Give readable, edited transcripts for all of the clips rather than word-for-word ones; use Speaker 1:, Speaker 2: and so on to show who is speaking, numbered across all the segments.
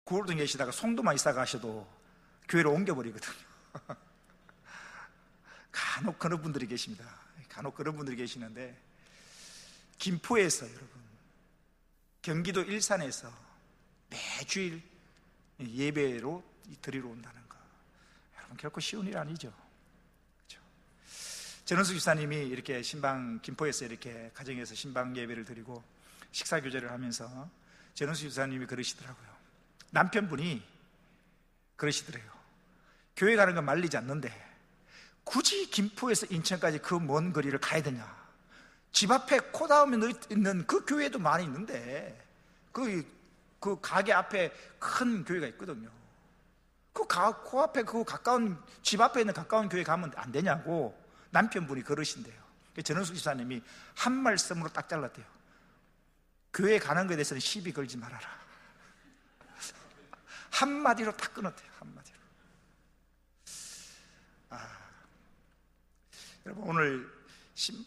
Speaker 1: 구월동 계시다가 송도만 이사 가셔도 교회로 옮겨버리거든요. 간혹 그런 분들이 계십니다. 간혹 그런 분들이 계시는데, 김포에서 여러분, 경기도 일산에서 매주일 예배로 드리러 온다는 거, 여러분 결코 쉬운 일 아니죠. 그렇죠? 전원숙 집사님이 이렇게 신방, 김포에서 이렇게 가정에서 신방 예배를 드리고 식사 교제를 하면서 전원숙 집사님이 그러시더라고요. 남편분이 그러시더래요. 교회 가는 건 말리지 않는데 굳이 김포에서 인천까지 그 먼 거리를 가야 되냐? 집 앞에 코다움에 있는 그 교회도 많이 있는데 그 가게 앞에 큰 교회가 있거든요. 그 앞에 그 가까운, 집 앞에 있는 가까운 교회 가면 안 되냐고 남편분이 그러신대요. 전원숙 집사님이 한 말씀으로 딱 잘랐대요. 교회 가는 것에 대해서는 시비 걸지 말아라. 한마디로 딱 끊었대요. 한마디로. 여러분, 오늘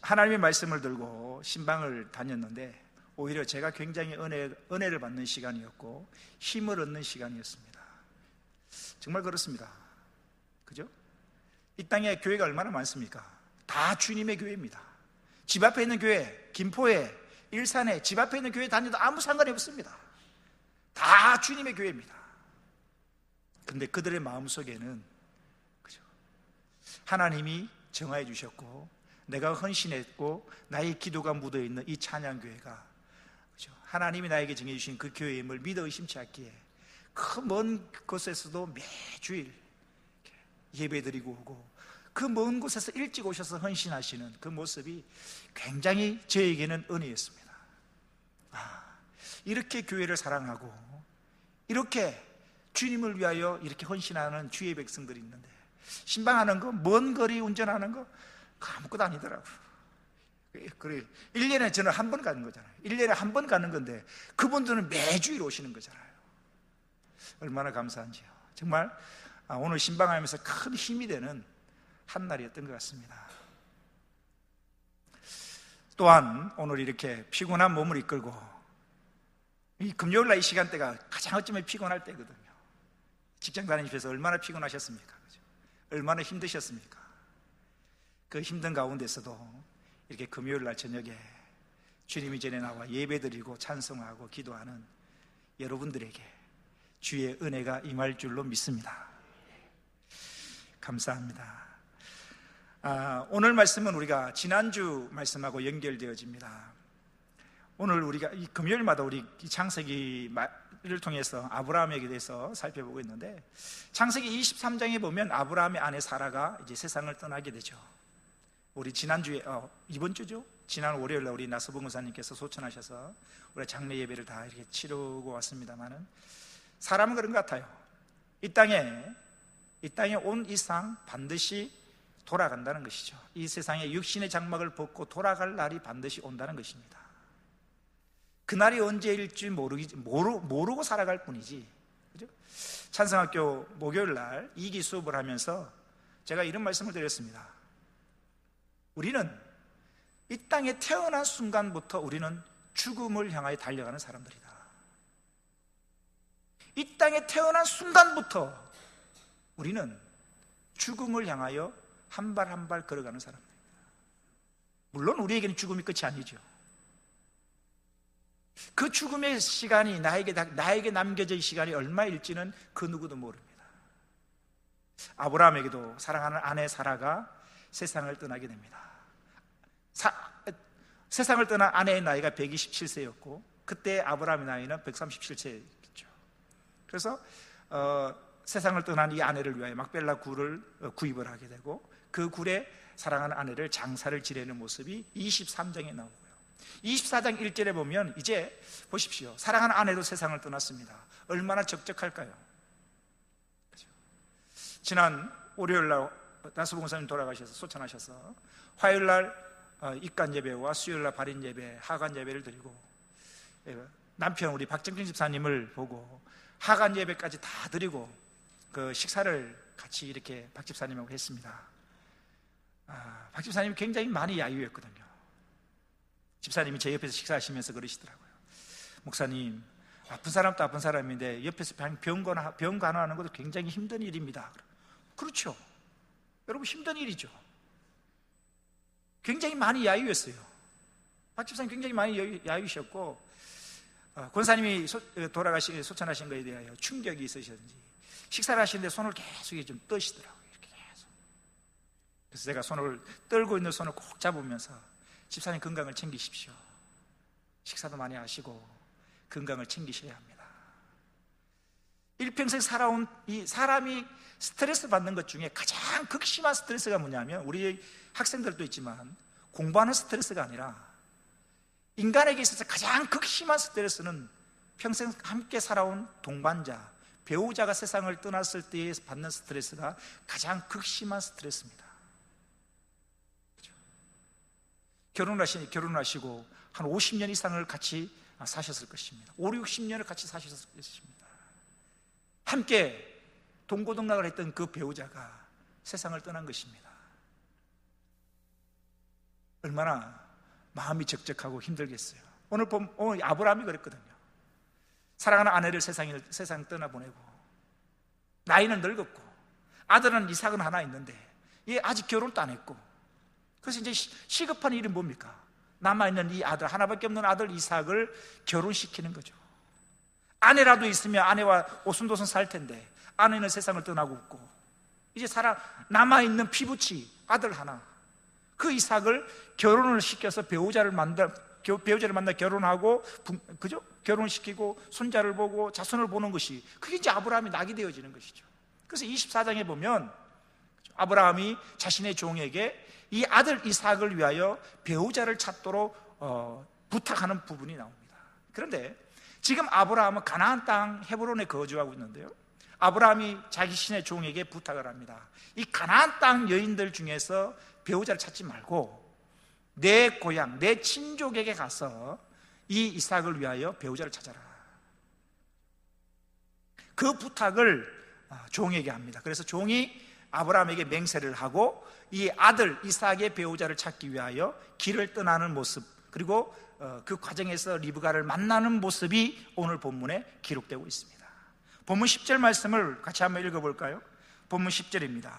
Speaker 1: 하나님의 말씀을 들고 신방을 다녔는데 오히려 제가 굉장히 은혜를 받는 시간이었고 힘을 얻는 시간이었습니다. 정말 그렇습니다. 그죠? 이 땅에 교회가 얼마나 많습니까? 다 주님의 교회입니다. 집 앞에 있는 교회, 김포에, 일산에 집 앞에 있는 교회 다녀도 아무 상관이 없습니다. 다 주님의 교회입니다. 근데 그들의 마음속에는, 그죠? 하나님이 정하여 주셨고 내가 헌신했고 나의 기도가 묻어있는 이 찬양교회가, 그죠? 하나님이 나에게 정해주신 그 교회임을 믿어 의심치 않기에 그 먼 곳에서도 매주일 예배드리고 오고 그 먼 곳에서 일찍 오셔서 헌신하시는 그 모습이 굉장히 저에게는 은혜였습니다. 이렇게 교회를 사랑하고 이렇게 주님을 위하여 이렇게 헌신하는 주의 백성들이 있는데, 신방하는 거, 먼 거리 운전하는 거 아무것도 아니더라고요. 그래, 1년에 저는 한 번 가는 거잖아요. 1년에 한 번 가는 건데 그분들은 매주일 오시는 거잖아요. 얼마나 감사한지요. 정말 오늘 신방하면서 큰 힘이 되는 한 날이었던 것 같습니다. 또한 오늘 이렇게 피곤한 몸을 이끌고, 이 금요일날 이 시간대가 가장 어쩌면 피곤할 때거든요. 직장 다니면서 얼마나 피곤하셨습니까? 그죠? 얼마나 힘드셨습니까? 그 힘든 가운데서도 이렇게 금요일날 저녁에 주님이 전에 나와 예배드리고 찬송하고 기도하는 여러분들에게 주의 은혜가 임할 줄로 믿습니다. 감사합니다. 오늘 말씀은 우리가 지난주 말씀하고 연결되어집니다. 오늘 우리가 이 금요일마다 우리 창세기를 통해서 아브라함에게 대해서 살펴보고 있는데, 창세기 23장에 보면 아브라함의 아내 사라가 이제 세상을 떠나게 되죠. 우리 지난주에 이번 주죠? 지난 월요일날 우리 나서봉 의사님께서 소천하셔서 우리 장례 예배를 다 이렇게 치르고 왔습니다만은, 사람은 그런 것 같아요. 이 땅에 온 이상 반드시 돌아간다는 것이죠. 이 세상에 육신의 장막을 벗고 돌아갈 날이 반드시 온다는 것입니다. 그날이 언제일지 모르고 살아갈 뿐이지. 그죠? 찬성학교 목요일날 2기 수업을 하면서 제가 이런 말씀을 드렸습니다. 우리는 이 땅에 태어난 순간부터 우리는 죽음을 향하여 달려가는 사람들이다. 이 땅에 태어난 순간부터 우리는 죽음을 향하여 한 발 한 발 걸어가는 사람들입니다. 물론 우리에게는 죽음이 끝이 아니죠. 그 죽음의 시간이 나에게 남겨진 시간이 얼마일지는 그 누구도 모릅니다. 아브라함에게도 사랑하는 아내 사라가 세상을 떠나게 됩니다. 세상을 떠난 아내의 나이가 127세였고 그때 아브라함의 나이는 137세였죠. 그래서 세상을 떠난 이 아내를 위하여 막벨라 굴을 구입을 하게 되고 그 굴에 사랑하는 아내를 장사를 지내는 모습이 23장에 나오고요. 24장 1절에 보면 이제 보십시오. 사랑하는 아내도 세상을 떠났습니다. 얼마나 적적할까요? 그렇죠? 지난 월요일날 나수봉 사님 돌아가셔서 소천하셔서 화요일날 입간 예배와 수요일날 발인 예배, 하간 예배를 드리고 남편 우리 박정진 집사님을 보고 하간 예배까지 다 드리고 그 식사를 같이 이렇게 박 집사님하고 했습니다. 박 집사님이 굉장히 많이 야유했거든요. 집사님이 제 옆에서 식사하시면서 그러시더라고요. 목사님, 아픈 사람도 아픈 사람인데 옆에서 병 간호하는 것도 굉장히 힘든 일입니다. 그렇죠. 여러분, 힘든 일이죠. 굉장히 많이 야유했어요. 박 집사님 굉장히 많이 야유셨고, 권사님이 소천하신 것에 대하여 충격이 있으셨는지 식사를 하시는데 손을 계속 좀 떠시더라고요. 이렇게 계속. 그래서 제가 떨고 있는 손을 꼭 잡으면서, 집사님 건강을 챙기십시오. 식사도 많이 하시고 건강을 챙기셔야 합니다. 일평생 살아온 이 사람이 스트레스 받는 것 중에 가장 극심한 스트레스가 뭐냐면, 우리 학생들도 있지만 공부하는 스트레스가 아니라, 인간에게 있어서 가장 극심한 스트레스는 평생 함께 살아온 동반자, 배우자가 세상을 떠났을 때 받는 스트레스가 가장 극심한 스트레스입니다. 그렇죠? 결혼하시고 한 50년 이상을 같이 사셨을 것입니다. 5, 60년을 같이 사셨을 것입니다. 함께 동고동락을 했던 그 배우자가 세상을 떠난 것입니다. 얼마나 마음이 적적하고 힘들겠어요. 오늘 아브라함이 그랬거든요. 사랑하는 아내를 세상 떠나보내고, 나이는 늙었고, 아들은 이삭은 하나 있는데 얘 아직 결혼도 안 했고, 그래서 이제 시급한 일이 뭡니까? 남아있는 이 아들, 하나밖에 없는 아들 이삭을 결혼시키는 거죠. 아내라도 있으면 아내와 오순도순 살 텐데 아내는 세상을 떠나고 있고, 이제 남아있는 피부치 아들 하나, 그 이삭을 결혼을 시켜서 배우자를 만나 결혼하고, 그죠? 결혼시키고 손자를 보고 자손을 보는 것이, 그게 이제 아브라함이 낙이 되어지는 것이죠. 그래서 24장에 보면 아브라함이 자신의 종에게 이 아들 이삭을 위하여 배우자를 찾도록 부탁하는 부분이 나옵니다. 그런데 지금 아브라함은 가나안 땅 헤브론에 거주하고 있는데요, 아브라함이 자기 신의 종에게 부탁을 합니다. 이 가나안 땅 여인들 중에서 배우자를 찾지 말고 내 고향, 내 친족에게 가서 이 이삭을 위하여 배우자를 찾아라. 그 부탁을 종에게 합니다. 그래서 종이 아브라함에게 맹세를 하고 이 아들 이삭의 배우자를 찾기 위하여 길을 떠나는 모습, 그리고 그 과정에서 리브가를 만나는 모습이 오늘 본문에 기록되고 있습니다. 본문 10절 말씀을 같이 한번 읽어볼까요? 본문 10절입니다.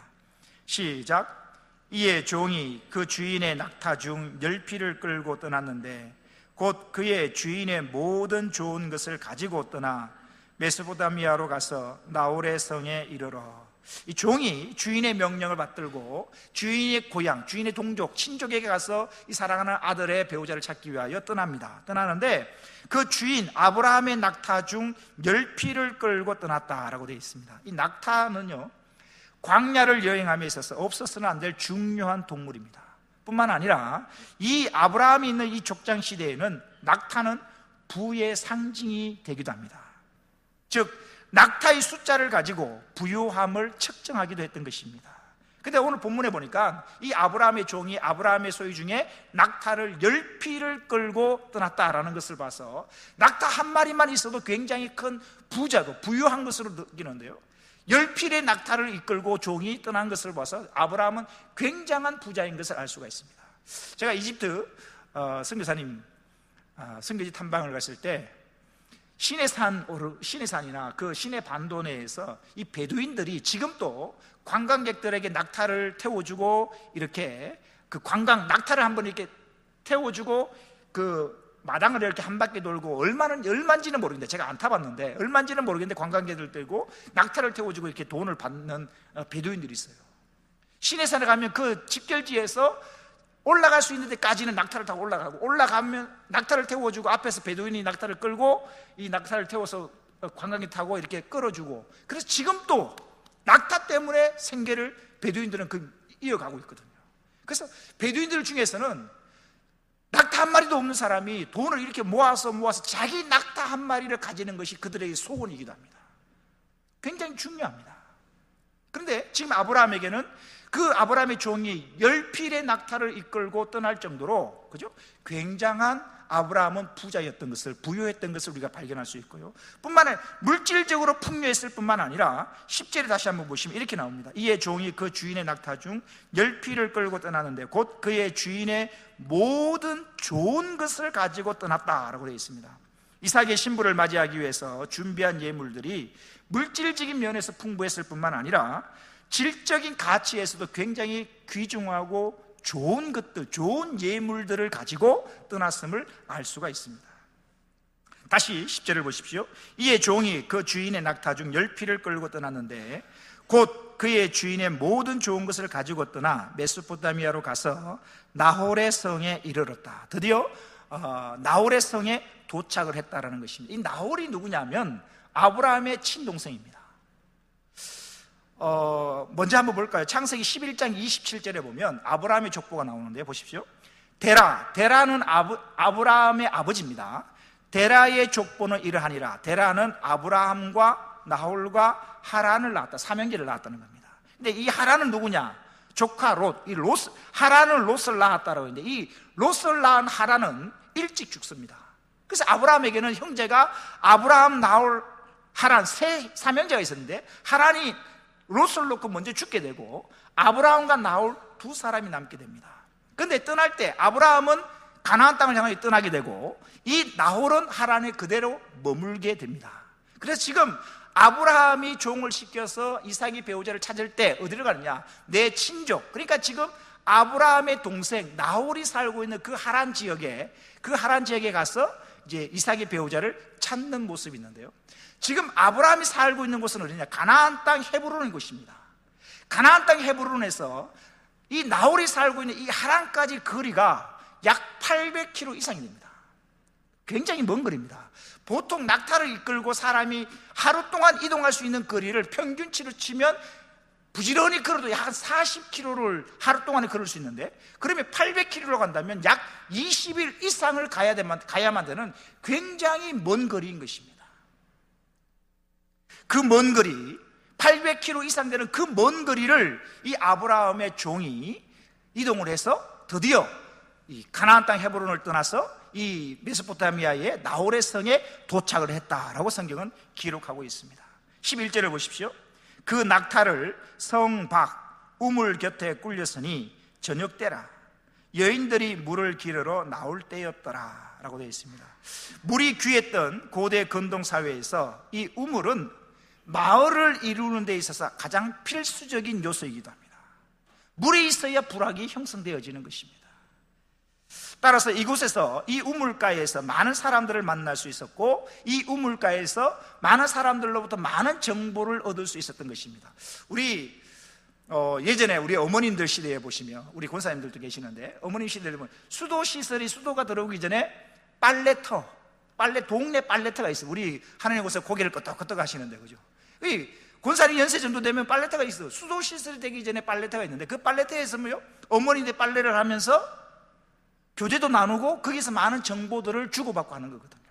Speaker 1: 시작. 이에 종이 그 주인의 낙타 중 10匹를 끌고 떠났는데 곧 그의 주인의 모든 좋은 것을 가지고 떠나 메소포타미아로 가서 나홀의 성에 이르러, 이 종이 주인의 명령을 받들고 주인의 고향, 주인의 동족, 친족에게 가서 이 사랑하는 아들의 배우자를 찾기 위하여 떠나는데 그 주인 아브라함의 낙타 중 10匹를 끌고 떠났다라고 되어 있습니다. 이 낙타는요, 광야를 여행함에 있어서 없어서는 안 될 중요한 동물입니다. 뿐만 아니라 이 아브라함이 있는 이 족장 시대에는 낙타는 부의 상징이 되기도 합니다. 즉 낙타의 숫자를 가지고 부유함을 측정하기도 했던 것입니다. 근데 오늘 본문에 보니까 이 아브라함의 종이 아브라함의 소유 중에 낙타를 10匹를 끌고 떠났다라는 것을 봐서 낙타 한 마리만 있어도 굉장히 큰 부자고 부유한 것으로 느끼는데요, 10匹의 낙타를 이끌고 종이 떠난 것을 봐서 아브라함은 굉장한 부자인 것을 알 수가 있습니다. 제가 이집트 선교사님 선교지 탐방을 갔을 때 시내산이나 그 시내 반도 내에서 이 베두인들이 지금도 관광객들에게 낙타를 태워주고, 이렇게 그 낙타를 한번 이렇게 태워주고 그 마당을 이렇게 한 바퀴 돌고, 얼마인지는 모르겠는데, 제가 안 타봤는데 얼마인지는 모르겠는데 관광객들 들고 낙타를 태워주고 이렇게 돈을 받는 베두인들이 있어요. 시내산에 가면 그 집결지에서 올라갈 수 있는 데까지는 낙타를 타고 올라가면 낙타를 태워주고, 앞에서 베두인이 낙타를 끌고 이 낙타를 태워서 관광객 타고 이렇게 끌어주고, 그래서 지금도 낙타 때문에 생계를 베두인들은 이어가고 있거든요. 그래서 베두인들 중에서는 낙타 한 마리도 없는 사람이 돈을 이렇게 모아서 자기 낙타 한 마리를 가지는 것이 그들에게 소원이기도 합니다. 굉장히 중요합니다. 그런데 지금 아브라함에게는 그 아브라함의 종이 10匹의 낙타를 이끌고 떠날 정도로, 그죠? 굉장한 아브라함은 부자였던 것을, 부유했던 것을 우리가 발견할 수 있고요, 뿐만 아니라 물질적으로 풍요했을 뿐만 아니라 10절에 다시 한번 보시면 이렇게 나옵니다. 이에 종이 그 주인의 낙타 중 10匹를 끌고 떠나는데 곧 그의 주인의 모든 좋은 것을 가지고 떠났다라고 되어 있습니다. 이삭의 신부를 맞이하기 위해서 준비한 예물들이 물질적인 면에서 풍부했을 뿐만 아니라 질적인 가치에서도 굉장히 귀중하고 좋은 것들, 좋은 예물들을 가지고 떠났음을 알 수가 있습니다. 다시 10절을 보십시오. 이에 종이 그 주인의 낙타 중 10匹를 끌고 떠났는데 곧 그의 주인의 모든 좋은 것을 가지고 떠나 메소포타미아로 가서 나홀의 성에 이르렀다. 드디어 나홀의 성에 도착을 했다라는 것입니다. 이 나홀이 누구냐면 아브라함의 친동생입니다. 먼저 한번 볼까요? 창세기 11장 27절에 보면 아브라함의 족보가 나오는데 보십시오. 데라는 아브라함의 아버지입니다. 데라의 족보는 이러하니라. 데라는 아브라함과 나홀과 하란을 낳았다. 삼형제를 낳았다는 겁니다. 근데 이 하란은 누구냐? 조카 롯. 하란은 롯을 낳았다라고 했는데 이 롯을 낳은 하란은 일찍 죽습니다. 그래서 아브라함에게는 형제가 아브라함, 나홀, 하란 삼형제가 있었는데 하란이 롯을 놓고 먼저 죽게 되고 아브라함과 나홀 두 사람이 남게 됩니다. 그런데 떠날 때 아브라함은 가나안 땅을 향해 떠나게 되고 이 나홀은 하란에 그대로 머물게 됩니다. 그래서 지금 아브라함이 종을 시켜서 이삭의 배우자를 찾을 때 어디를 가느냐? 내 친족, 그러니까 지금 아브라함의 동생 나홀이 살고 있는 그 하란 지역에 가서 이제 이삭의 배우자를 찾는 모습이 있는데요. 지금 아브라함이 살고 있는 곳은 어디냐? 가나안 땅 헤브론인 곳입니다. 가나안 땅 헤브론에서 이 나홀이 살고 있는 이 하란까지 거리가 약 800km 이상이 됩니다. 굉장히 먼 거리입니다. 보통 낙타를 이끌고 사람이 하루 동안 이동할 수 있는 거리를 평균치로 치면 부지런히 걸어도 약 40km를 하루 동안에 걸을 수 있는데, 그러면 800km로 간다면 약 20일 이상을 가야만 되는 굉장히 먼 거리인 것입니다. 그 먼 거리, 800km 이상 되는 그 먼 거리를 이 아브라함의 종이 이동을 해서 드디어 이 가나안 땅 헤브론을 떠나서 이 메소포타미아의 나홀의 성에 도착을 했다라고 성경은 기록하고 있습니다. 11절을 보십시오. 그 낙타를 성 밖 우물 곁에 꿀렸으니 저녁 때라. 여인들이 물을 기르러 나올 때였더라 라고 되어 있습니다. 물이 귀했던 고대 근동 사회에서 이 우물은 마을을 이루는 데 있어서 가장 필수적인 요소이기도 합니다. 물이 있어야 부락이 형성되어지는 것입니다. 따라서 이곳에서 이 우물가에서 많은 사람들을 만날 수 있었고 이 우물가에서 많은 사람들로부터 많은 정보를 얻을 수 있었던 것입니다. 우리 예전에 우리 어머님들 시대에 보시면 우리 권사님들도 계시는데 어머님 시대에 보면 수도가 들어오기 전에 동네 빨래터가 있어요. 우리 하나님 곳에 고개를 끄덕끄덕 하시는데, 그죠? 이 권사님 연세 정도 되면 빨래터가 있어요. 수도시설이 되기 전에 빨래터가 있는데 그 빨래터에서 어머니들 빨래를 하면서 교제도 나누고 거기서 많은 정보들을 주고받고 하는 거거든요.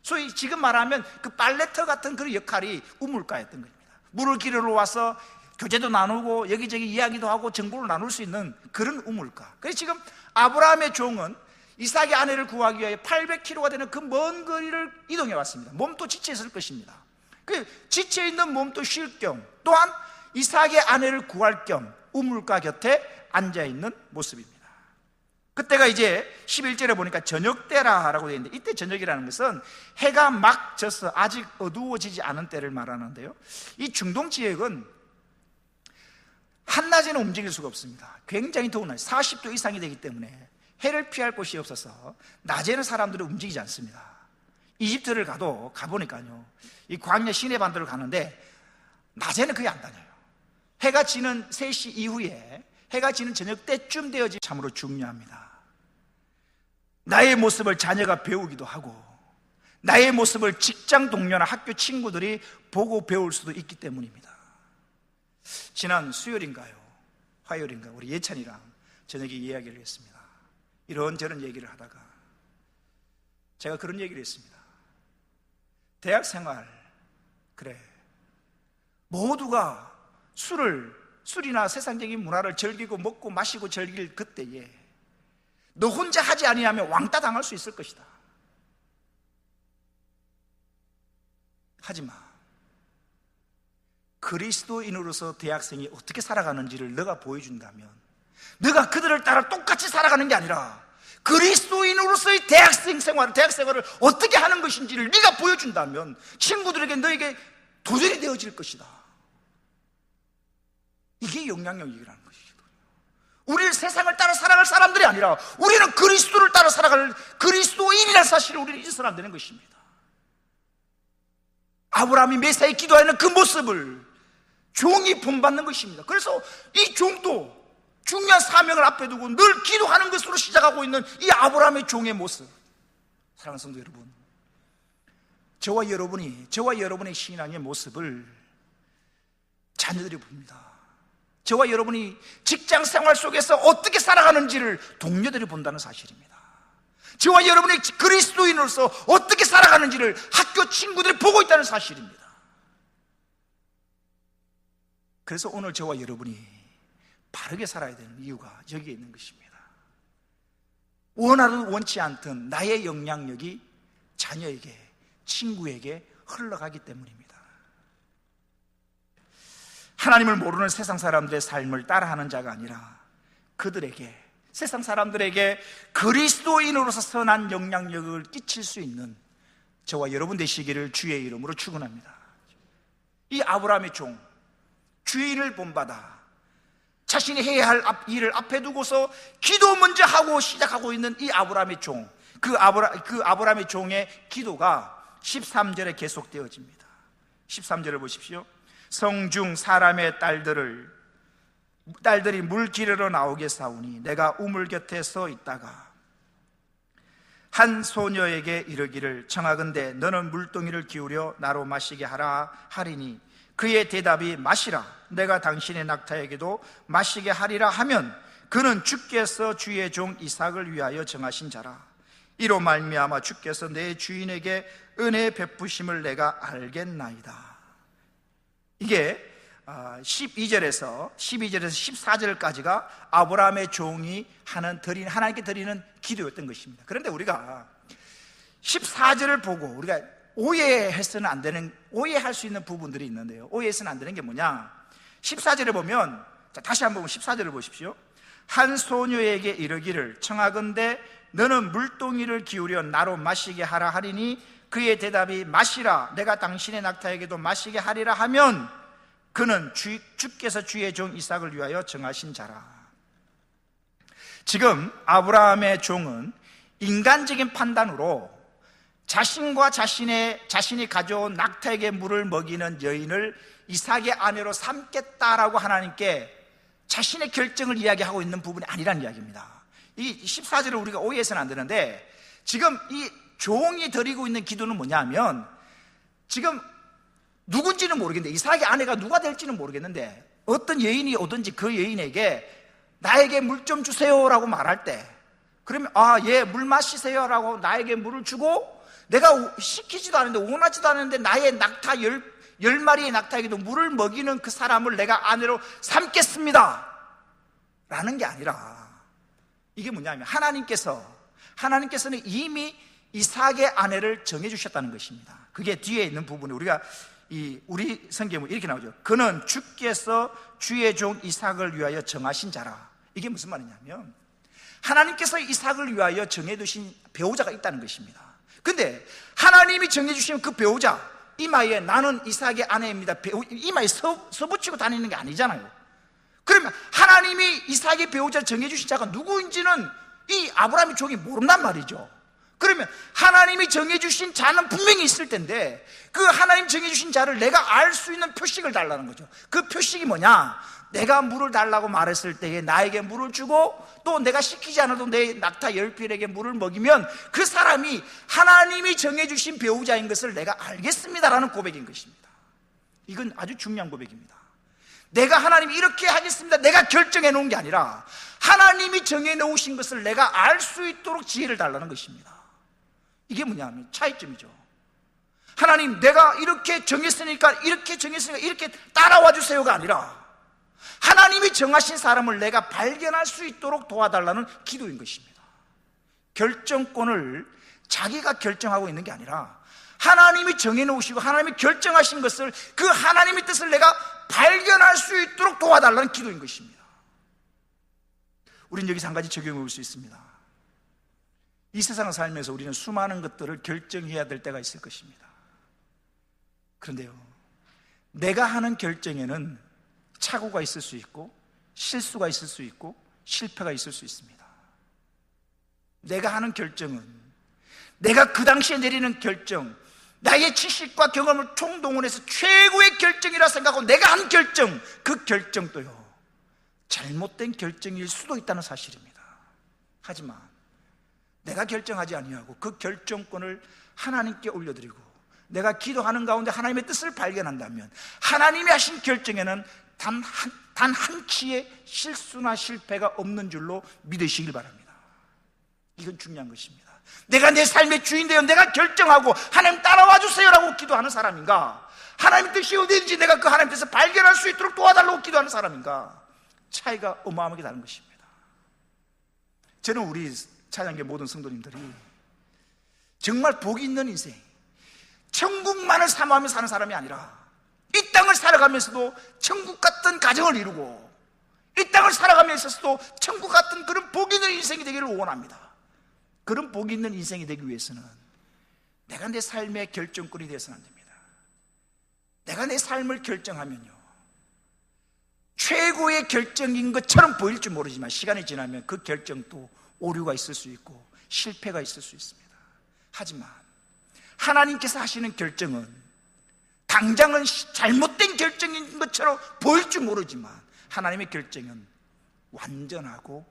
Speaker 1: 소위 지금 말하면 그 빨래터 같은 그런 역할이 우물가였던 겁니다. 물을 기르러 와서 교제도 나누고 여기저기 이야기도 하고 정보를 나눌 수 있는 그런 우물가. 그래서 지금 아브라함의 종은 이삭의 아내를 구하기 위해 800km가 되는 그 먼 거리를 이동해 왔습니다. 몸도 지쳐있을 것입니다. 그 지쳐있는 몸도 쉴 겸 또한 이삭의 아내를 구할 겸 우물가 곁에 앉아있는 모습입니다. 그때가 이제 11절에 보니까 저녁 때라고 되어 있는데, 이때 저녁이라는 것은 해가 막 져서 아직 어두워지지 않은 때를 말하는데요, 이 중동 지역은 한낮에는 움직일 수가 없습니다. 굉장히 더운 날, 40도 이상이 되기 때문에 해를 피할 곳이 없어서 낮에는 사람들이 움직이지 않습니다. 이집트를 가보니까요, 이 광야 시내 반도를 가는데 낮에는 거의 안 다녀요. 해가 지는 3시 이후에, 해가 지는 저녁 때쯤 되어지 참으로 중요합니다. 나의 모습을 자녀가 배우기도 하고 나의 모습을 직장 동료나 학교 친구들이 보고 배울 수도 있기 때문입니다. 지난 수요일인가요? 화요일인가? 우리 예찬이랑 저녁에 이야기를 했습니다. 이런저런 얘기를 하다가 제가 그런 얘기를 했습니다. 대학 생활, 그래, 모두가 술이나 세상적인 문화를 즐기고 먹고 마시고 즐길 그때에 너 혼자 하지 아니하면 왕따 당할 수 있을 것이다. 하지마. 그리스도인으로서 대학생이 어떻게 살아가는지를 너가 보여준다면, 너가 그들을 따라 똑같이 살아가는 게 아니라 그리스도인으로서의 대학생 생활을 어떻게 하는 것인지를 네가 보여준다면 친구들에게 너에게 도전이 되어질 것이다. 이게 영향력이라는 것이죠. 우리는 세상을 따라 살아갈 사람들이 아니라 우리는 그리스도를 따라 살아갈 그리스도인이라는 사실을 우리는 잊어서는 안 되는 것입니다. 아브라함이 메시아에 기도하는 그 모습을 종이 본받는 것입니다. 그래서 이 종도 중요한 사명을 앞에 두고 늘 기도하는 것으로 시작하고 있는 이 아브라함의 종의 모습. 사랑하는 성도 여러분, 저와 여러분의 신앙의 모습을 자녀들이 봅니다. 저와 여러분이 직장 생활 속에서 어떻게 살아가는지를 동료들이 본다는 사실입니다. 저와 여러분이 그리스도인으로서 어떻게 살아가는지를 학교 친구들이 보고 있다는 사실입니다. 그래서 오늘 저와 여러분이 바르게 살아야 되는 이유가 여기에 있는 것입니다. 원하든 원치 않든 나의 영향력이 자녀에게, 친구에게 흘러가기 때문입니다. 하나님을 모르는 세상 사람들의 삶을 따라하는 자가 아니라 그들에게, 세상 사람들에게 그리스도인으로서 선한 영향력을 끼칠 수 있는 저와 여러분 되시기를 주의 이름으로 축원합니다. 이 아브라함의 종, 주인을 본받아 자신이 해야 할 일을 앞에 두고서 기도 먼저 하고 시작하고 있는 이 아브라함의 종, 그 아브라함의 종의 기도가 13절에 계속되어집니다. 13절을 보십시오. 성중 사람의 딸들이 물 기르러 나오게 사오니 내가 우물 곁에 서 있다가 한 소녀에게 이르기를 청하건대 너는 물동이를 기울여 나로 마시게 하라 하리니 그의 대답이 마시라 내가 당신의 낙타에게도 마시게 하리라 하면 그는 주께서 주의 종 이삭을 위하여 정하신 자라. 이로 말미암아 주께서 내 주인에게 은혜 베푸심을 내가 알겠나이다. 이게 12절에서 14절까지가 아브라함의 종이 하나님께 드리는 기도였던 것입니다. 그런데 우리가 14절을 보고 우리가 오해할 수 있는 부분들이 있는데요. 오해해서는 안 되는 게 뭐냐? 14절에 보면, 다시 한번 14절을 보십시오. 한 소녀에게 이르기를 청하건대 너는 물동이를 기울여 나로 마시게 하라 하리니 그의 대답이 마시라 내가 당신의 낙타에게도 마시게 하리라 하면 그는 주께서 주의 종 이삭을 위하여 정하신 자라. 지금 아브라함의 종은 인간적인 판단으로 자신과 자신이 가져온 낙타에게 물을 먹이는 여인을 이삭의 아내로 삼겠다라고 하나님께 자신의 결정을 이야기하고 있는 부분이 아니라는 이야기입니다. 이 14절을 우리가 오해해서는 안 되는데, 지금 이 종이 드리고 있는 기도는 뭐냐면, 지금 누군지는 모르겠는데, 이삭의 아내가 누가 될지는 모르겠는데, 어떤 여인이 오든지 그 여인에게 나에게 물 좀 주세요라고 말할 때, 그러면 예, 물 마시세요라고 나에게 물을 주고, 내가 시키지도 않았는데 원하지도 않았는데 나의 낙타 10마리의 낙타에게도 물을 먹이는 그 사람을 내가 아내로 삼겠습니다 라는 게 아니라, 이게 뭐냐면 하나님께서는 이미 이삭의 아내를 정해주셨다는 것입니다. 그게 뒤에 있는 부분에 우리 성경에 이렇게 나오죠. 그는 주께서 주의 종 이삭을 위하여 정하신 자라. 이게 무슨 말이냐면 하나님께서 이삭을 위하여 정해두신 배우자가 있다는 것입니다. 근데 하나님이 정해주신 그 배우자, 이마에 나는 이삭의 아내입니다, 이마에 서붙이고 다니는 게 아니잖아요. 그러면 하나님이 이삭의 배우자를 정해주신 자가 누구인지는 이 아브라함의 종이 모른단 말이죠. 그러면 하나님이 정해주신 자는 분명히 있을 텐데, 그 하나님 정해주신 자를 내가 알 수 있는 표식을 달라는 거죠. 그 표식이 뭐냐? 내가 물을 달라고 말했을 때에 나에게 물을 주고, 또 내가 시키지 않아도 내 낙타 10필에게 물을 먹이면 그 사람이 하나님이 정해주신 배우자인 것을 내가 알겠습니다라는 고백인 것입니다. 이건 아주 중요한 고백입니다. 내가 하나님이 이렇게 하겠습니다, 내가 결정해 놓은 게 아니라 하나님이 정해 놓으신 것을 내가 알 수 있도록 지혜를 달라는 것입니다. 이게 뭐냐면 차이점이죠. 하나님, 내가 이렇게 정했으니까 이렇게 따라와 주세요가 아니라 하나님이 정하신 사람을 내가 발견할 수 있도록 도와달라는 기도인 것입니다. 결정권을 자기가 결정하고 있는 게 아니라 하나님이 정해놓으시고 하나님이 결정하신 것을, 그 하나님의 뜻을 내가 발견할 수 있도록 도와달라는 기도인 것입니다. 우린 여기서 한 가지 적용해 볼 수 있습니다. 이 세상을 살면서 우리는 수많은 것들을 결정해야 될 때가 있을 것입니다. 그런데요, 내가 하는 결정에는 착오가 있을 수 있고 실수가 있을 수 있고 실패가 있을 수 있습니다. 내가 하는 결정은, 내가 그 당시에 내리는 결정, 나의 지식과 경험을 총동원해서 최고의 결정이라 생각하고 내가 한 결정, 그 결정도요 잘못된 결정일 수도 있다는 사실입니다. 하지만 내가 결정하지 아니하고 그 결정권을 하나님께 올려드리고 내가 기도하는 가운데 하나님의 뜻을 발견한다면 하나님이 하신 결정에는 단 한치의 실수나 실패가 없는 줄로 믿으시길 바랍니다. 이건 중요한 것입니다. 내가 내 삶의 주인 되어 내가 결정하고 하나님 따라와 주세요라고 기도하는 사람인가, 하나님 뜻이 어디든지 내가 그 하나님 뜻을 발견할 수 있도록 도와달라고 기도하는 사람인가, 차이가 어마어마하게 다른 것입니다. 저는 우리 찬양계 모든 성도님들이 정말 복이 있는 인생, 천국만을 사모하며 사는 사람이 아니라 이 땅을 살아가면서도 천국 같은 가정을 이루고 이 땅을 살아가면서도 천국 같은 그런 복 있는 인생이 되기를 원합니다. 그런 복 있는 인생이 되기 위해서는 내가 내 삶의 결정권이 되어서는 안 됩니다. 내가 내 삶을 결정하면요 최고의 결정인 것처럼 보일지 모르지만 시간이 지나면 그 결정도 오류가 있을 수 있고 실패가 있을 수 있습니다. 하지만 하나님께서 하시는 결정은 당장은 잘못된 결정인 것처럼 보일지 모르지만 하나님의 결정은 완전하고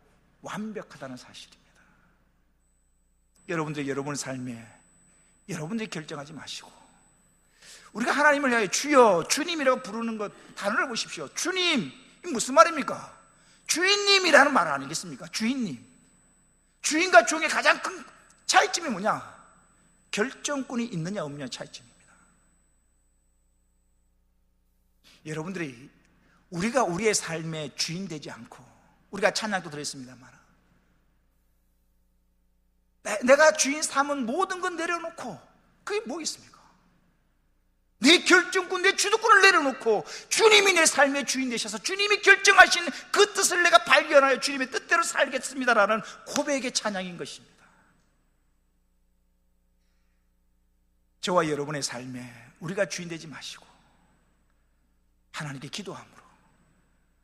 Speaker 1: 완벽하다는 사실입니다. 여러분들 여러분의 삶에 여러분들이 결정하지 마시고 우리가 하나님을 향해 주여 주님이라고 부르는 것 단어를 보십시오. 주님, 이게 무슨 말입니까? 주인님이라는 말 아니겠습니까? 주인님. 주인과 종의 가장 큰 차이점이 뭐냐? 결정권이 있느냐 없느냐 차이점입니다. 여러분들이 우리가 우리의 삶의 주인 되지 않고, 우리가 찬양도 들었습니다만 내가 주인 삼은 모든 건 내려놓고, 그게 뭐겠습니까? 내 결정권, 내 주도권을 내려놓고 주님이 내 삶의 주인 되셔서 주님이 결정하신 그 뜻을 내가 발견하여 주님의 뜻대로 살겠습니다라는 고백의 찬양인 것입니다. 저와 여러분의 삶에 우리가 주인 되지 마시고 하나님께 기도함으로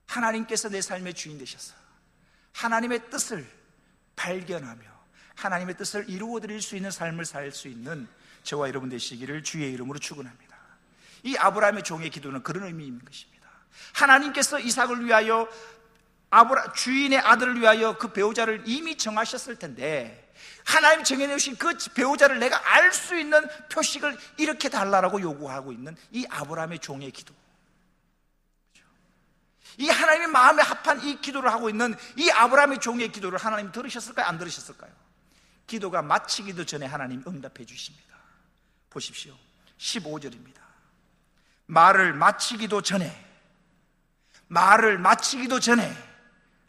Speaker 1: 하나님께서 내 삶의 주인 되셔서 하나님의 뜻을 발견하며 하나님의 뜻을 이루어드릴 수 있는 삶을 살 수 있는 저와 여러분 되시기를 주의 이름으로 축원합니다. 이 아브라함의 종의 기도는 그런 의미인 것입니다. 하나님께서 이삭을 위하여 주인의 아들을 위하여 그 배우자를 이미 정하셨을 텐데 하나님 정해놓으신 그 배우자를 내가 알 수 있는 표식을 이렇게 달라고 요구하고 있는 이 아브라함의 종의 기도, 이 하나님의 마음에 합한 이 기도를 하고 있는 이 아브라함의 종의 기도를 하나님 들으셨을까요? 안 들으셨을까요? 기도가 마치기도 전에 하나님 응답해 주십니다. 보십시오. 15절입니다. 말을 마치기도 전에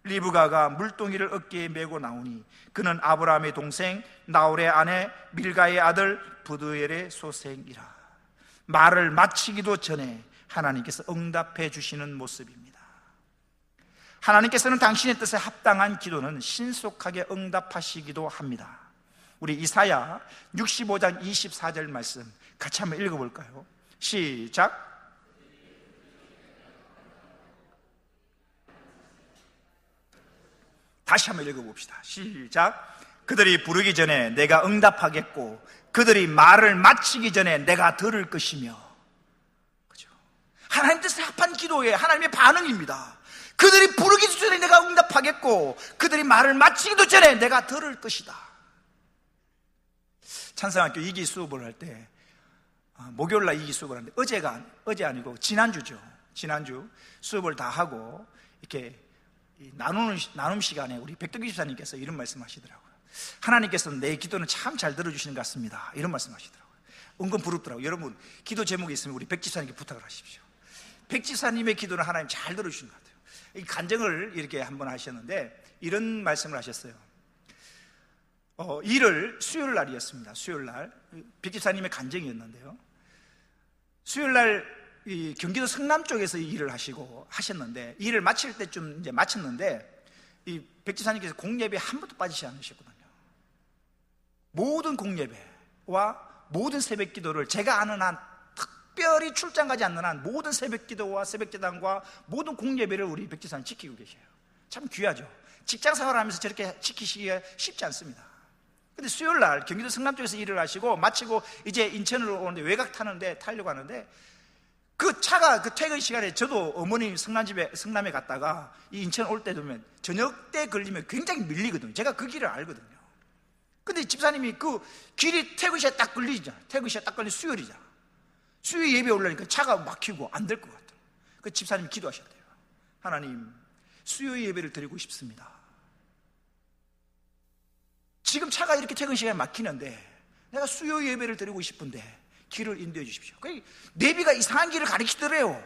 Speaker 1: 리브가가 물동이를 어깨에 메고 나오니 그는 아브라함의 동생 나홀의 아내 밀가의 아들 부두엘의 소생이라. 말을 마치기도 전에 하나님께서 응답해 주시는 모습입니다. 하나님께서는 당신의 뜻에 합당한 기도는 신속하게 응답하시기도 합니다. 우리 이사야 65장 24절 말씀 같이 한번 읽어볼까요? 시작. 다시 한번 읽어봅시다. 시작. 그들이 부르기 전에 내가 응답하겠고 그들이 말을 마치기 전에 내가 들을 것이며. 그죠? 하나님 뜻에 합한 기도에 하나님의 반응입니다. 그들이 부르기도 전에 내가 응답하겠고 그들이 말을 마치기도 전에 내가 들을 것이다. 찬성학교 2기 수업을 할 때 목요일날 2기 수업을 하는데 어제 아니고 지난주 수업을 다 하고 이렇게 나눔 시간에 우리 백덕기 집사님께서 이런 말씀하시더라고요. 하나님께서는 내 기도는 참 잘 들어주시는 것 같습니다. 이런 말씀하시더라고요. 은근 부럽더라고요. 여러분 기도 제목이 있으면 우리 백 집사님께 부탁을 하십시오. 백 집사님의 기도는 하나님 잘 들어주시는 것 같아요. 이 간증을 이렇게 한번 하셨는데 이런 말씀을 하셨어요. 일을 수요일 날이었습니다. 수요일 날 백 집사님의 간증이었는데요. 수요일 날 이 경기도 성남 쪽에서 이 일을 하셨는데 일을 마칠 때쯤 이제 마쳤는데 이 백 집사님께서 공예배에 한 번도 빠지지 않으셨거든요. 모든 공예배와 모든 새벽 기도를 제가 아는 한, 특별히 출장 가지 않는 한 모든 새벽 기도와 새벽 기도과 모든 공예배를 우리 백지사님 지키고 계셔요. 참 귀하죠. 직장 생활하면서 저렇게 지키시기가 쉽지 않습니다. 근데 수요일 날 경기도 성남 쪽에서 일을 하시고 마치고 이제 인천으로 오는데 외곽 타려고 하는데, 그 차가 그 퇴근 시간에 저도 어머님 성남에 갔다가 이 인천 올 때 되면 저녁 때 걸리면 굉장히 밀리거든요. 제가 그 길을 알거든요. 근데 집사님이 그 길이 퇴근 시간에 딱 걸리잖아. 퇴근 시간에 딱 걸리는 수요일이잖아. 수요일 예배 올라니까 차가 막히고 안 될 것 같아요. 그 집사님이 기도하셨대요. 하나님, 수요일 예배를 드리고 싶습니다. 지금 차가 이렇게 퇴근 시간에 막히는데 내가 수요일 예배를 드리고 싶은데 길을 인도해 주십시오. 내비가 이상한 길을 가리키더래요.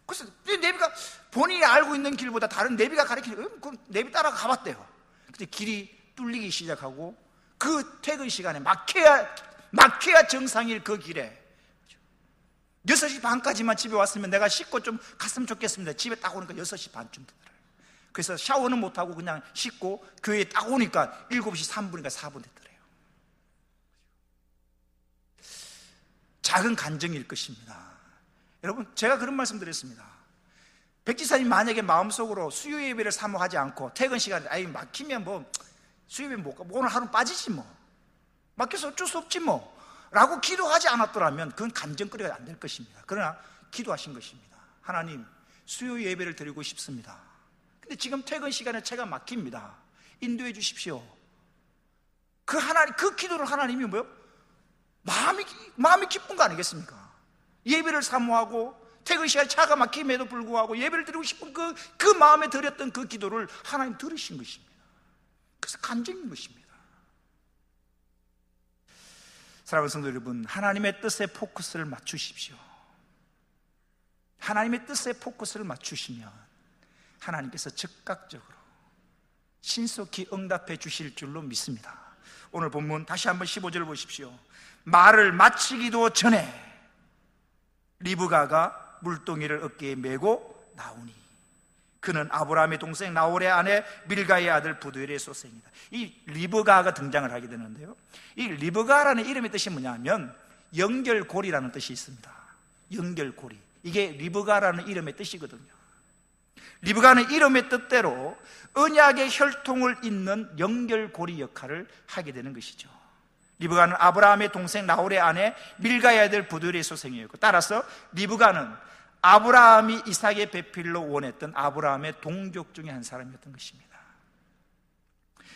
Speaker 1: 그래서 내비가 본인이 알고 있는 길보다 다른 내비가 가리키는, 그 내비 따라 가봤대요. 근데 길이 뚫리기 시작하고 그 퇴근 시간에 막혀야 정상일 그 길에 6시 반까지만 집에 왔으면 내가 씻고 좀 갔으면 좋겠습니다. 집에 딱 오니까 6시 반쯤 되더라고요. 그래서 샤워는 못하고 그냥 씻고 교회에 딱 오니까 7시 3분인가 4분 됐더래요. 작은 간증일 것입니다. 여러분, 제가 그런 말씀 드렸습니다. 백지사님 만약에 마음속으로 수요 예배를 사모하지 않고 퇴근 시간에 아이 막히면 뭐 수요 예배 못 가, 오늘 하루 빠지지 뭐, 막혀서 어쩔 수 없지 뭐 라고 기도하지 않았더라면 그건 간증거리가 안 될 것입니다. 그러나 기도하신 것입니다. 하나님, 수요 예배를 드리고 싶습니다. 근데 지금 퇴근 시간에 차가 막힙니다. 인도해 주십시오. 그 기도를 하나님이 뭐요? 마음이 기쁜 거 아니겠습니까? 예배를 사모하고 퇴근 시간에 차가 막힘에도 불구하고 예배를 드리고 싶은 그 마음에 드렸던 그 기도를 하나님 들으신 것입니다. 그래서 간증인 것입니다. 사랑하는 성도 여러분, 하나님의 뜻에 포커스를 맞추십시오. 하나님의 뜻에 포커스를 맞추시면 하나님께서 즉각적으로 신속히 응답해 주실 줄로 믿습니다. 오늘 본문 다시 한번 15절을 보십시오. 말을 마치기도 전에 리브가가 물동이를 어깨에 메고 나오니 그는 아브라함의 동생 나홀의 아내 밀가의 아들 부두엘의 소생이다. 이 리브가가 등장을 하게 되는데요, 이 리브가라는 이름의 뜻이 뭐냐면 연결고리라는 뜻이 있습니다. 연결고리, 이게 리브가라는 이름의 뜻이거든요. 리브가는 이름의 뜻대로 언약의 혈통을 잇는 연결고리 역할을 하게 되는 것이죠. 리브가는 아브라함의 동생 나홀의 아내 밀가의 아들 부두엘의 소생이었고, 따라서 리브가는 아브라함이 이삭의 배필로 원했던 아브라함의 동족 중에 한 사람이었던 것입니다.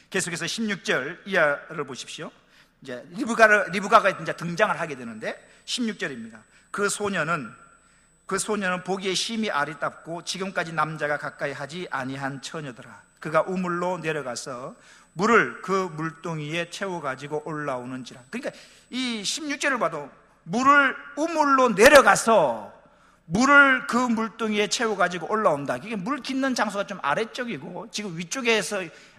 Speaker 1: 계속해서 16절 이하를 보십시오. 이제 리브가가 이제 등장을 하게 되는데 16절입니다. 그 소년은 보기에 심히 아리답고 지금까지 남자가 가까이 하지 아니한 처녀더라. 그가 우물로 내려가서 물을 그 물동이에 채워가지고 올라오는지라. 그러니까 이 16절을 봐도 우물로 내려가서 물을 그 물동이에 채워가지고 올라온다. 이게 물 깃는 장소가 좀 아래쪽이고, 지금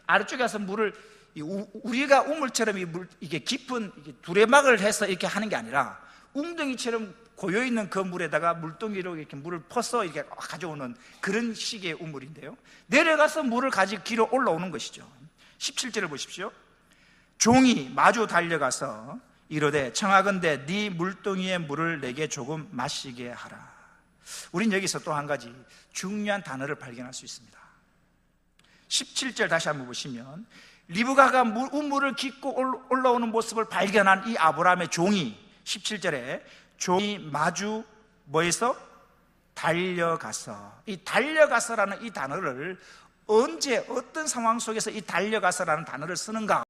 Speaker 1: 아래쪽에 서 물을, 우리가 우물처럼 이게 깊은 두레막을 해서 이렇게 하는 게 아니라 웅덩이처럼 고여있는 그 물에다가 물동이로 이렇게 물을 퍼서 이렇게 가져오는 그런 식의 우물인데요, 내려가서 물을 가지고 길어 올라오는 것이죠. 17절을 보십시오. 종이 마주 달려가서 이르되 청하건대 네 물동이의 물을 내게 조금 마시게 하라. 우린 여기서 또 한 가지 중요한 단어를 발견할 수 있습니다. 17절 다시 한번 보시면 리브가가 우물을 깃고 올라오는 모습을 발견한 이 아브라함의 종이, 17절에 종이 마주 뭐해서? 달려가서. 이 달려가서라는 이 단어를 언제 어떤 상황 속에서 이 달려가서라는 단어를 쓰는가?